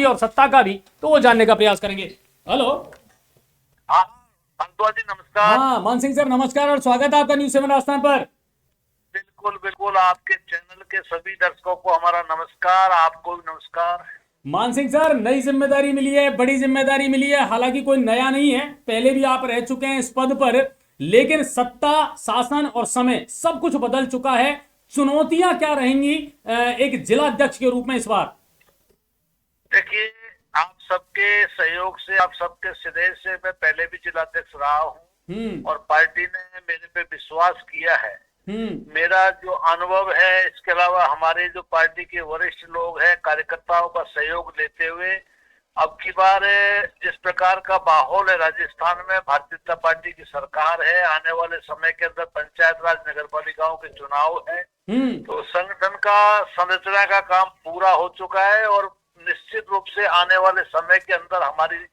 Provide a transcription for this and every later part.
भी और सत्ता का भी, तो वो जानने का प्रयास करेंगे। हेलो। हाँ अंतुआ जी नमस्कार। हाँ मान सिंह सर नमस्कार और स्वागत है आपका न्यूज 7 राजस्थान पर। बिल्कुल बिल्कुल, आपके चैनल के सभी दर्शकों को हमारा नमस्कार, आपको भी नमस्कार। मान सिंह सर नई जिम्मेदारी मिली है, बड़ी जिम्मेदारी मिली है, हालांकि कोई नया नहीं है, पहले भी आप रह चुके हैं इस पद पर, लेकिन सत्ता, शासन और समय सब कुछ बदल चुका है। चुनौतियां क्या रहेंगी एक जिला अध्यक्ष के रूप में इस बार? देखिए, आप सबके सहयोग से, आप सबके स्नेह से मैं पहले भी जिलाध्यक्ष रहा हूँ हम्म। और पार्टी ने मेरे पे विश्वास किया है। हम्म। मेरा जो अनुभव है, इसके अलावा हमारे जो पार्टी के वरिष्ठ लोग हैं, कार्यकर्ताओं का सहयोग लेते हुए अब की बार जिस प्रकार का माहौल है राजस्थान में, भारतीय जनता पार्टी की सरकार है, आने वाले समय के अंदर पंचायत राज नगर पालिकाओं के चुनाव है, तो संगठन का संरचना का काम पूरा हो चुका है और निश्चित रूप से आने वाले समय के अंदर हमारी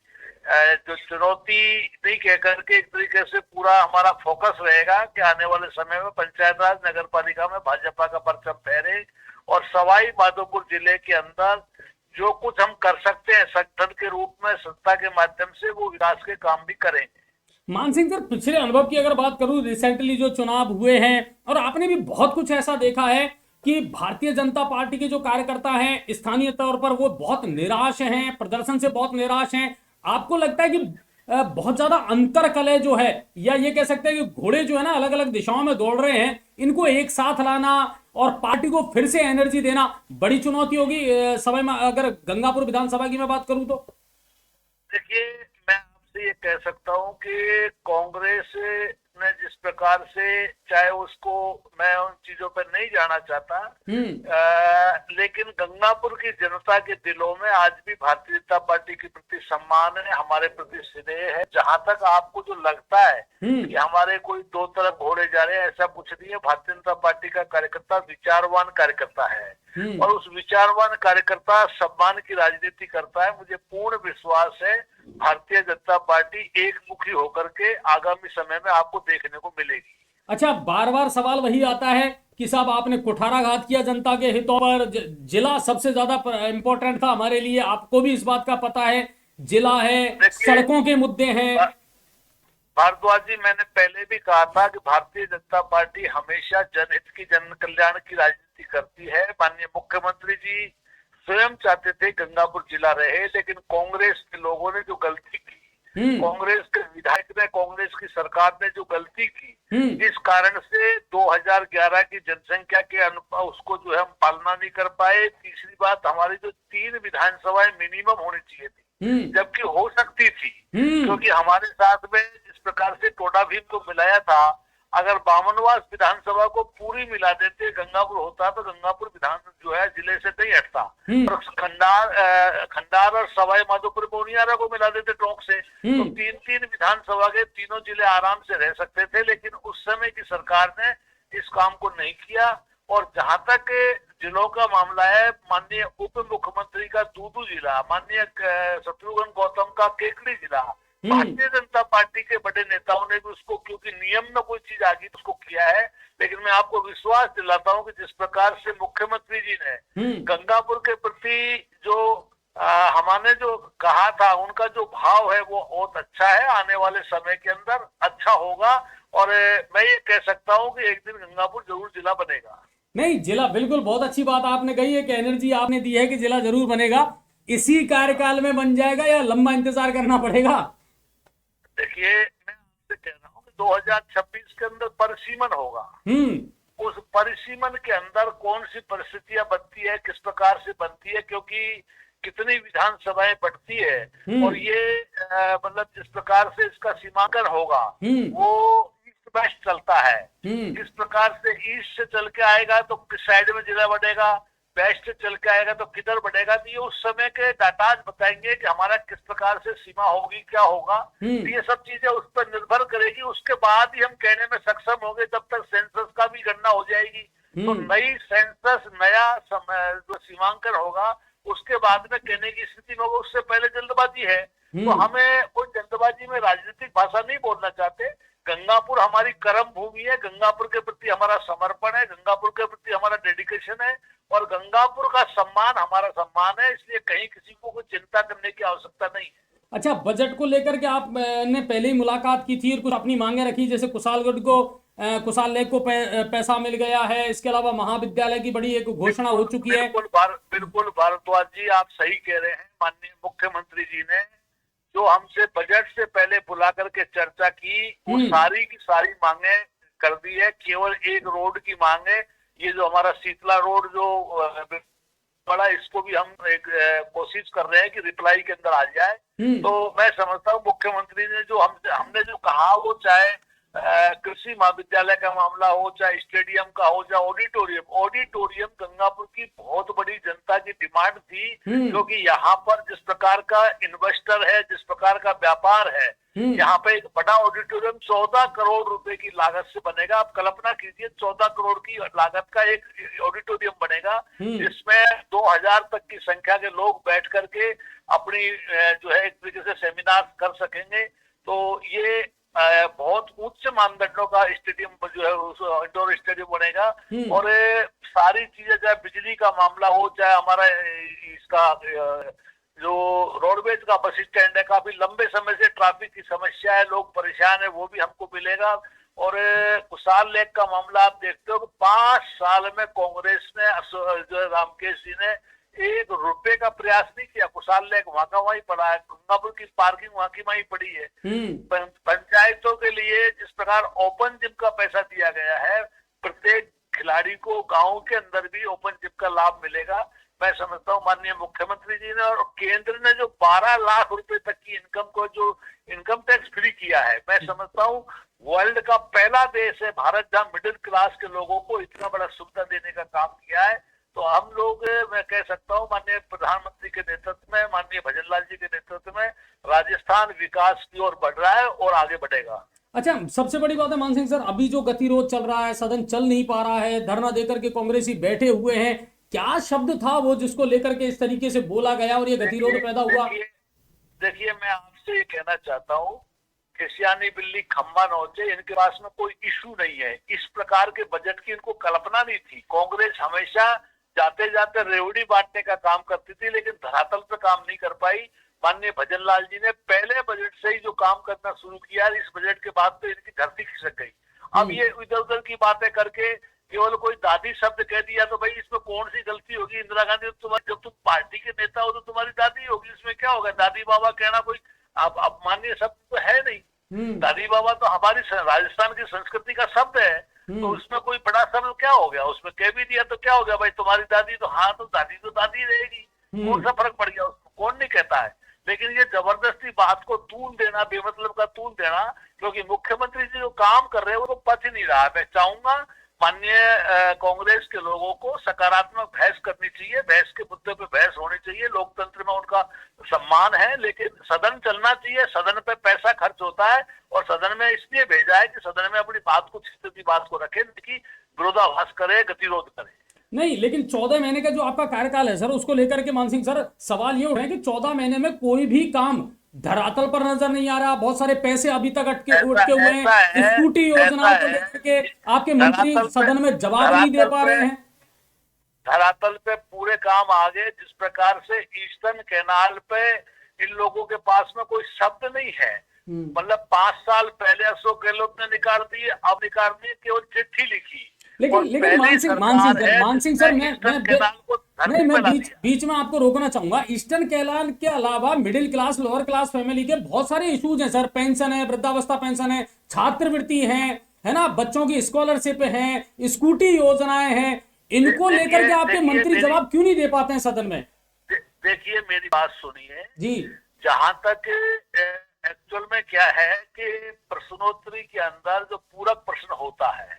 जो चुनौती नहीं कह करके एक तरीके से पूरा हमारा फोकस रहेगा कि आने वाले समय में पंचायत राज नगर पालिका में भाजपा का परचम फहरे और सवाई माधोपुर जिले के अंदर जो कुछ हम कर सकते हैं संगठन के रूप में सत्ता के माध्यम से, वो विकास के काम भी करेंगे। मान सिंह सर पिछले अनुभव की अगर बात करूं, रिसेंटली जो चुनाव हुए हैं और आपने भी बहुत कुछ ऐसा देखा है कि भारतीय जनता पार्टी के जो कार्यकर्ता हैं स्थानीय तौर पर वो बहुत निराश हैं, प्रदर्शन से बहुत निराश हैं। आपको लगता है कि बहुत ज्यादा अंतर कलह जो है, या ये कह सकते हैं कि घोड़े जो है ना अलग अलग दिशाओं में दौड़ रहे हैं, इनको एक साथ लाना और पार्टी को फिर से एनर्जी देना बड़ी चुनौती होगी सभा में, अगर गंगापुर विधानसभा की मैं बात करूं तो? देखिए, मैं आपसे ये कह सकता हूँ कि कांग्रेस ने जिस प्रकार से, चाहे उसको मैं उन चीजों पर नहीं जाना चाहता, लेकिन गंगापुर की जनता के दिलों में आज भी भारतीय जनता पार्टी के प्रति सम्मान है, हमारे प्रति स्नेह है। जहां तक आपको जो लगता है कि हमारे कोई दो तरफ घोड़े जा रहे हैं, ऐसा कुछ नहीं है। भारतीय जनता पार्टी का कार्यकर्ता विचारवान कार्यकर्ता है और उस विचारवान कार्यकर्ता सम्मान की राजनीति करता है। मुझे पूर्ण विश्वास है भारतीय जनता पार्टी एकमुखी होकर के आगामी समय में आपको देखने को मिलेगी। अच्छा, बार बार सवाल वही आता है कि साहब आपने कुठाराघात किया जनता के हितों पर, जिला सबसे ज्यादा इंपॉर्टेंट था हमारे लिए, आपको भी इस बात का पता है, जिला है, सड़कों के मुद्दे हैं। भारद्वाज जी, मैंने पहले भी कहा था कि भारतीय जनता पार्टी हमेशा जनहित की, जन कल्याण की राजनीति करती है। माननीय मुख्यमंत्री जी स्वयं चाहते थे गंगापुर जिला रहे, लेकिन कांग्रेस के लोगों ने जो गलती की, कांग्रेस के विधायक ने, कांग्रेस की सरकार ने जो गलती की, इस कारण से 2011 की जनसंख्या के उसको जो है हम पालना नहीं कर पाए। तीसरी बात, हमारी जो 3 विधानसभाएं मिनिमम होनी चाहिए थी, जबकि हो सकती थी, क्योंकि हमारे साथ में जिस प्रकार से टोडा भीम को मिलाया था, अगर बामनवास विधानसभा को पूरी मिला देते, गंगापुर होता, तो गंगापुर विधान जो है जिले से नहीं हटता, और खंडार और सवाई माधोपुर मोनियारा को मिला देते टोंक से, तो 3-3 विधानसभा के तीनों जिले आराम से रह सकते थे। लेकिन उस समय की सरकार ने इस काम को नहीं किया। और जहां तक जिलों का मामला है, माननीय उप मुख्यमंत्री का दूदू जिला, माननीय शत्रुघ्न गौतम का केकड़ी जिला, भारतीय जनता पार्टी के बड़े नेताओं ने भी उसको, क्योंकि नियम में कोई चीज आ गई, उसको किया है। लेकिन मैं आपको विश्वास दिलाता हूं कि जिस प्रकार से मुख्यमंत्री जी ने गंगापुर के प्रति जो हमने जो कहा था, उनका जो भाव है वो बहुत अच्छा है। आने वाले समय के अंदर अच्छा होगा और मैं ये कह सकता हूं कि एक दिन गंगापुर जरूर जिला बनेगा। नहीं, जिला बिल्कुल बहुत अच्छी बात आपने कही है कि एनर्जी आपने दी है कि जिला जरूर बनेगा। इसी कार्यकाल में बन जाएगा या लंबा इंतजार करना पड़ेगा? देखिए, मैं आपसे कह रहा हूँ कि 2026 के अंदर परिसीमन होगा। उस परिसीमन के अंदर कौन सी परिस्थितियां बनती है, किस प्रकार से बनती है, क्योंकि कितनी विधानसभाएं बढ़ती है और ये मतलब जिस प्रकार से इसका सीमांकन होगा वो ईस्ट वेस्ट चलता है। किस प्रकार से ईस्ट से चल के आएगा तो किस साइड में जिला बढ़ेगा, वेस्ट से चल के आएगा तो किधर बढ़ेगा, तो ये उस समय के डाटा बताएंगे कि हमारा किस प्रकार से सीमा होगी, क्या होगा। तो ये सब चीजें उस पर निर्भर करेगी। उसके बाद ही हम कहने में सक्षम होंगे। जब तक सेंसस का भी गणना हो जाएगी तो नई सेंसस, नया जो सीमांकन होगा, उसके बाद में कहने की स्थिति में होगा। उससे पहले जल्दबाजी है, तो हमें उस जल्दबाजी में राजनीतिक भाषा नहीं बोलना चाहते। गंगापुर हमारी कर्म भूमि है, गंगापुर के प्रति हमारा समर्पण है, गंगापुर के प्रति हमारा डेडिकेशन है और गंगापुर का सम्मान हमारा सम्मान है, इसलिए कहीं किसी को कोई चिंता करने की आवश्यकता नहीं है। अच्छा, बजट को लेकर के आप ने पहले ही मुलाकात की थी और कुछ अपनी मांगे रखी, जैसे कुशालगढ़ को कुशाल लेक को पैसा मिल गया है, इसके अलावा महाविद्यालय की बड़ी एक घोषणा हो चुकी है। बिल्कुल भारद्वाज जी, आप सही कह रहे हैं। माननीय मुख्यमंत्री जी ने जो हमसे बजट से पहले बुला करके चर्चा की, वो सारी की सारी मांगे कर दी है। केवल एक रोड की मांग है, ये जो हमारा शीतला रोड जो बड़ा, इसको भी हम एक कोशिश कर रहे हैं कि रिप्लाई के अंदर आ जाए। तो मैं समझता हूँ मुख्यमंत्री ने जो हमने जो कहा, वो चाहे कृषि महाविद्यालय का मामला हो, चाहे स्टेडियम का हो, चाहे ऑडिटोरियम गंगापुर की बहुत बड़ी जनता की डिमांड थी, क्योंकि यहाँ पर जिस प्रकार का इन्वेस्टर है, जिस प्रकार का व्यापार है, यहाँ पे एक बड़ा ऑडिटोरियम 14 करोड़ रुपए की लागत से बनेगा। आप कल्पना कीजिए, 14 करोड़ की लागत का एक ऑडिटोरियम बनेगा, जिसमें 2000 तक की संख्या के लोग बैठ करके अपनी जो है एक तरीके से सेमिनार कर सकेंगे। तो ये बहुत उच्च मानदंडों का स्टेडियम जो है, इंडोर स्टेडियम बनेगा। और सारी चीजें, चाहे बिजली का मामला हो, चाहे हमारा इसका जो रोडवेज का बस स्टैंड है, काफी लंबे समय से ट्रैफिक की समस्या है, लोग परेशान है, वो भी हमको मिलेगा। और कुशाल लेक का मामला आप देखते हो कि 5 साल में कांग्रेस ने जो रामकेश जी ने 1 रुपए का प्रयास नहीं किया। कुशाल लेक वहां का वहीं पड़ा है, गंगापुर की पार्किंग वहां की वहीं पड़ी है। पंचायतों के लिए जिस प्रकार ओपन जिम का पैसा दिया गया है, प्रत्येक खिलाड़ी को गांव के अंदर भी ओपन जिम का लाभ मिलेगा। मैं समझता हूँ माननीय मुख्यमंत्री जी ने और केंद्र ने जो 12 लाख रुपए तक की इनकम को जो इनकम टैक्स फ्री किया है, मैं समझता हूँ वर्ल्ड का पहला देश है भारत जहां मिडिल क्लास के लोगों को इतना बड़ा सुविधा देने का काम किया है। तो हम लोग, मैं कह सकता हूँ माननीय प्रधानमंत्री के नेतृत्व में, माननीय भजनलाल जी के नेतृत्व में राजस्थान विकास की ओर बढ़ रहा है और आगे बढ़ेगा। अच्छा, सबसे बड़ी बात है मान सिंह सर, अभी जो गतिरोध चल रहा है, सदन चल नहीं पा रहा है, धरना देकर के कांग्रेसी बैठे हुए हैं, क्या शब्द था वो जिसको लेकर के इस तरीके से बोला गया और ये गतिरोध पैदा हुआ? देखिए, मैं आपसे ये कहना चाहता हूँ, खिसियानी बिल्ली खम्बा नोचे, इनके पास में कोई इशू नहीं है। इस प्रकार के बजट की इनको कल्पना नहीं थी। कांग्रेस हमेशा जाते जाते रेवड़ी बांटने का काम करती थी, लेकिन धरातल पे काम नहीं कर पाई। माननीय भजनलाल जी ने पहले बजट से ही जो काम करना शुरू किया, इस बजट के बाद तो इनकी धरती खिसक गई। अब ये इधर उधर की बातें करके केवल कोई दादी शब्द कह दिया तो भाई इसमें कौन सी गलती होगी? इंदिरा गांधी जब तुम पार्टी के नेता हो तो तुम्हारी दादी होगी, इसमें क्या होगा? दादी बाबा कहना कोई अपमाननीय शब्द तो है नहीं। दादी बाबा तो हमारी राजस्थान की संस्कृति का शब्द है, तो उसमें कोई बड़ा शब्द क्या हो गया? उसमें कह भी दिया तो क्या हो गया भाई, तुम्हारी दादी तो हाँ, तो दादी रहेगी, कौन सा फर्क पड़ गया उसमें? कौन नहीं कहता है। लेकिन ये जबरदस्ती बात को तूल देना, बेमतलब का तूल देना, क्योंकि मुख्यमंत्री जी जो काम कर रहे हैं वो पच नहीं रहा। मैं चाहूंगा माननीय कांग्रेस के लोगों को सकारात्मक बहस करनी चाहिए, बहस के मुद्दे पे बहस होनी चाहिए, लोकतंत्र में उनका सम्मान है, लेकिन सदन चलना चाहिए। सदन पे पैसा खर्च होता है और सदन में इसलिए भेजा है कि सदन में अपनी बात को, स्थिति बात को रखे, कि विरोधाभास करे, गतिरोध करे। नहीं, लेकिन 14 महीने का जो आपका कार्यकाल है सर, उसको लेकर के मान सिंह सर सवाल ये उठ रहे हैं कि 14 महीने में कोई भी काम धरातल पर नजर नहीं आ रहा। बहुत सारे पैसे अभी तक उठके हुए हैं। स्कूटी योजना को लेकर के आपके मंत्री सदन में जवाब नहीं दे पा रहे हैं। धरातल पे पूरे काम आ गए। जिस प्रकार से ईस्टर्न कैनाल पे इन लोगों के पास में कोई शब्द नहीं है, मतलब 5 साल पहले अशोक गहलोत ने निकाल दी, अब निकाल दी, केवल चिट्ठी लिखी। लेकिन मान सिंह सर, मैं बीच में आपको रोकना चाहूंगा। ईस्टर्न कैनाल के अलावा middle class, lower class family के बहुत सारे इश्यूज हैं सर। पेंशन है, वृद्धावस्था पेंशन है, छात्रवृत्ति है ना, बच्चों की स्कॉलरशिप है, स्कूटी योजनाएं हैं। इनको लेकर के आपके मंत्री जवाब क्यों नहीं दे पाते हैं सदन में? देखिए, मेरी बात सुनिए जी। जहां तक एक्चुअल में क्या है कि प्रश्नोत्तरी के अंदर जो पूरक प्रश्न होता है,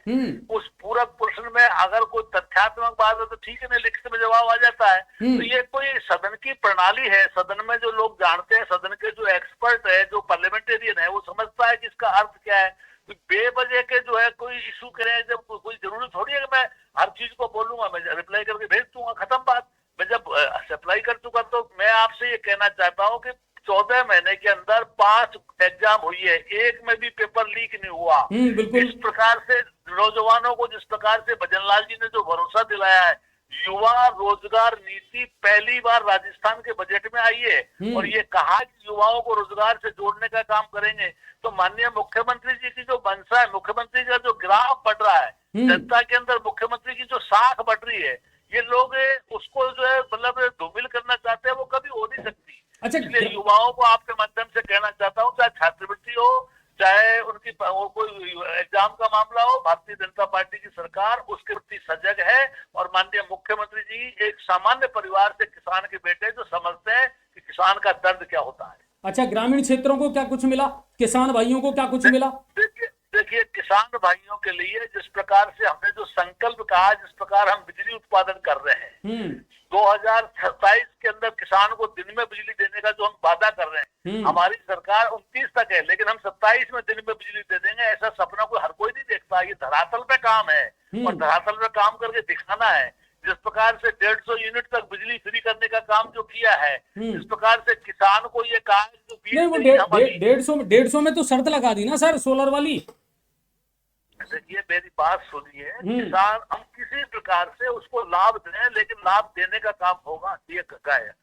उस पूरक प्रश्न में अगर कोई तथ्यात्मक बात है तो ठीक है, नहीं लिखित में जवाब आ जाता है। तो ये कोई सदन की प्रणाली है। सदन में जो लोग जानते हैं, सदन के जो एक्सपर्ट है, जो पार्लियामेंटेरियन है, वो समझता है कि इसका अर्थ क्या है। तो बेवजह के जो है कोई इशू करें, जब कोई जरूरी थोड़ी है कि मैं हर चीज को बोलूंगा, मैं रिप्लाई करके भेज दूंगा, खत्म बात। मैं जब सप्लाई कर चुका, तो मैं आपसे ये कहना चाहता हूँ कि 14 महीने के अंदर 5 एग्जाम हुई है, एक में भी पेपर लीक नहीं हुआ। इस प्रकार से नौजवानों को, जिस प्रकार से भजनलाल जी ने जो भरोसा दिलाया है युवा रोजगार नीति पहली बार राजस्थान के बजट में आई है और ये कहा कि युवाओं को रोजगार से जोड़ने का काम करेंगे। तो माननीय मुख्यमंत्री जी की जो मंशा है, मुख्यमंत्री का जो ग्राफ बढ़ रहा है, जनता के अंदर मुख्यमंत्री की जो साख बढ़ रही है, ये लोग उसको जो है मतलब धूमिल करना चाहते हैं, वो कभी हो नहीं सकती। अच्छा, इसलिए युवाओं को आपके माध्यम से कहना चाहता हूँ, चाहे छात्रवृत्ति हो, चाहे उनकी कोई एग्जाम का मामला हो, भारतीय जनता पार्टी की सरकार उसके प्रति सजग है। और माननीय मुख्यमंत्री जी एक सामान्य परिवार से किसान के बेटे जो समझते हैं कि किसान का दर्द क्या होता है। अच्छा, ग्रामीण क्षेत्रों को क्या कुछ मिला, किसान भाइयों को क्या कुछ मिला? देखिए किसान भाइयों के लिए जिस प्रकार से हमने जो संकल्प कहा, जिस प्रकार हम बिजली उत्पादन कर रहे हैं, 2027 के अंदर किसान को दिन में बिजली देने का जो हम वादा कर रहे हैं, हमारी सरकार 29 तक है, लेकिन हम 27 में दिन में बिजली दे देंगे। ऐसा सपना कोई हर कोई नहीं देखता। ये धरातल पे काम है और धरातल पे काम करके दिखाना है। जिस प्रकार से 150 यूनिट तक बिजली फ्री करने का काम जो किया है, इस प्रकार से किसान को ये कहा जो नहीं, वो 150 में तो शर्त लगा दी ना सर, सोलर वाली। देखिए मेरी बात सुनिए, किसान हम किसी प्रकार से उसको लाभ दें, लेकिन लाभ देने का काम होगा, ये कहा है।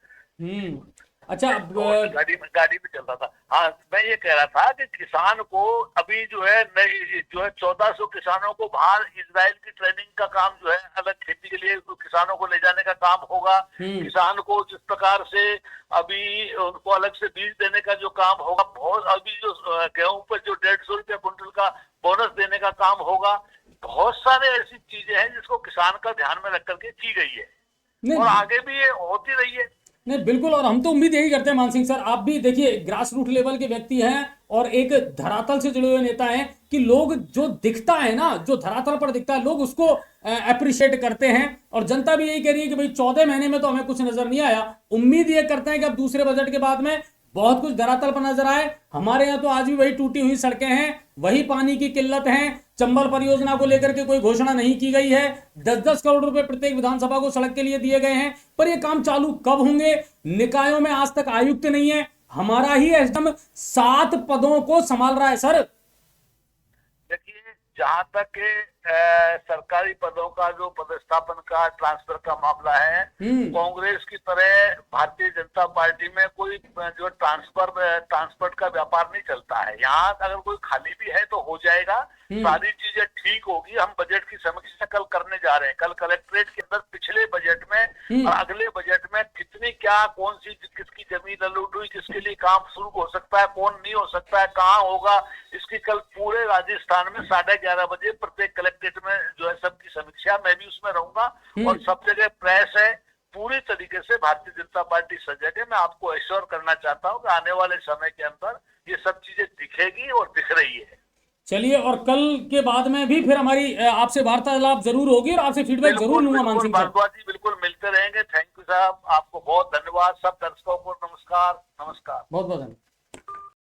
अच्छा, गाड़ी में चल रहा था। हाँ, मैं ये कह रहा था कि किसान को अभी जो है 1400 किसानों को बाहर इजराइल की ट्रेनिंग का काम जो है अलग खेती के लिए किसानों को ले जाने का काम होगा। किसान को जिस प्रकार से अभी उनको अलग से बीज देने का जो काम होगा, बहुत अभी जो गेहूं पर जो 150 रुपया कुंटल का बोनस देने का काम होगा, बहुत सारे ऐसी चीजें हैं जिसको किसान का ध्यान में रख करके की गई है और आगे भी ये होती रही है। नहीं, बिल्कुल, और हम तो उम्मीद यही करते हैं मान सिंह सर, आप भी देखिए ग्रास रूट लेवल के व्यक्ति हैं और एक धरातल से जुड़े हुए नेता हैं, कि लोग जो दिखता है ना, जो धरातल पर दिखता है, लोग उसको अप्रिशिएट करते हैं। और जनता भी यही कह रही है कि भाई 14 महीने में तो हमें कुछ नजर नहीं आया। उम्मीद ये करते हैं कि अब दूसरे बजट के बाद में बहुत कुछ धरातल पर नजर आए। हमारे यहाँ तो आज भी वही टूटी हुई सड़कें हैं, वही पानी की किल्लत है। चंबल परियोजना को लेकर के कोई घोषणा नहीं की गई है। 10-10 करोड़ रुपए प्रत्येक विधानसभा को सड़क के लिए दिए गए हैं, पर ये काम चालू कब होंगे? निकायों में आज तक आयुक्त नहीं है, हमारा ही एसडीएम 7 पदों को संभाल रहा है सर। देखिए जहां तक सरकारी पदों का जो पदस्थापन का ट्रांसफर का मामला है, कांग्रेस की तरह भारतीय जनता पार्टी में कोई जो ट्रांसफर का व्यापार नहीं चलता है। यहाँ अगर कोई खाली भी है तो हो जाएगा, सारी चीजें ठीक होगी। हम बजट की समीक्षा कल करने जा रहे हैं। कल कलेक्ट्रेट के अंदर पिछले बजट में और अगले बजट में कितनी क्या कौन सी किसकी जमीन अलूट हुई, किसके लिए काम शुरू हो सकता है, कौन नहीं हो सकता है, कहाँ होगा, इसकी कल पूरे राजस्थान में 11:30 बजे प्रत्येक कलेक्ट्रेट में जो है सबकी समीक्षा, मैं भी उसमें रहूंगा और सब जगह प्रेस है। पूरी तरीके से भारतीय जनता पार्टी सजग है। मैं आपको एश्योर करना चाहता हूँ कि आने वाले समय के अंदर ये सब चीजें दिखेगी और दिख रही है। चलिए, और कल के बाद में भी फिर हमारी आपसे वार्तालाप जरूर होगी और आपसे फीडबैक जरूर लूंगा मान सिंह साहब। भारद्वाज जी बिल्कुल मिलते रहेंगे। थैंक यू साहब, आपको बहुत धन्यवाद। सब दर्शकों को नमस्कार। बहुत बहुत धन्यवाद।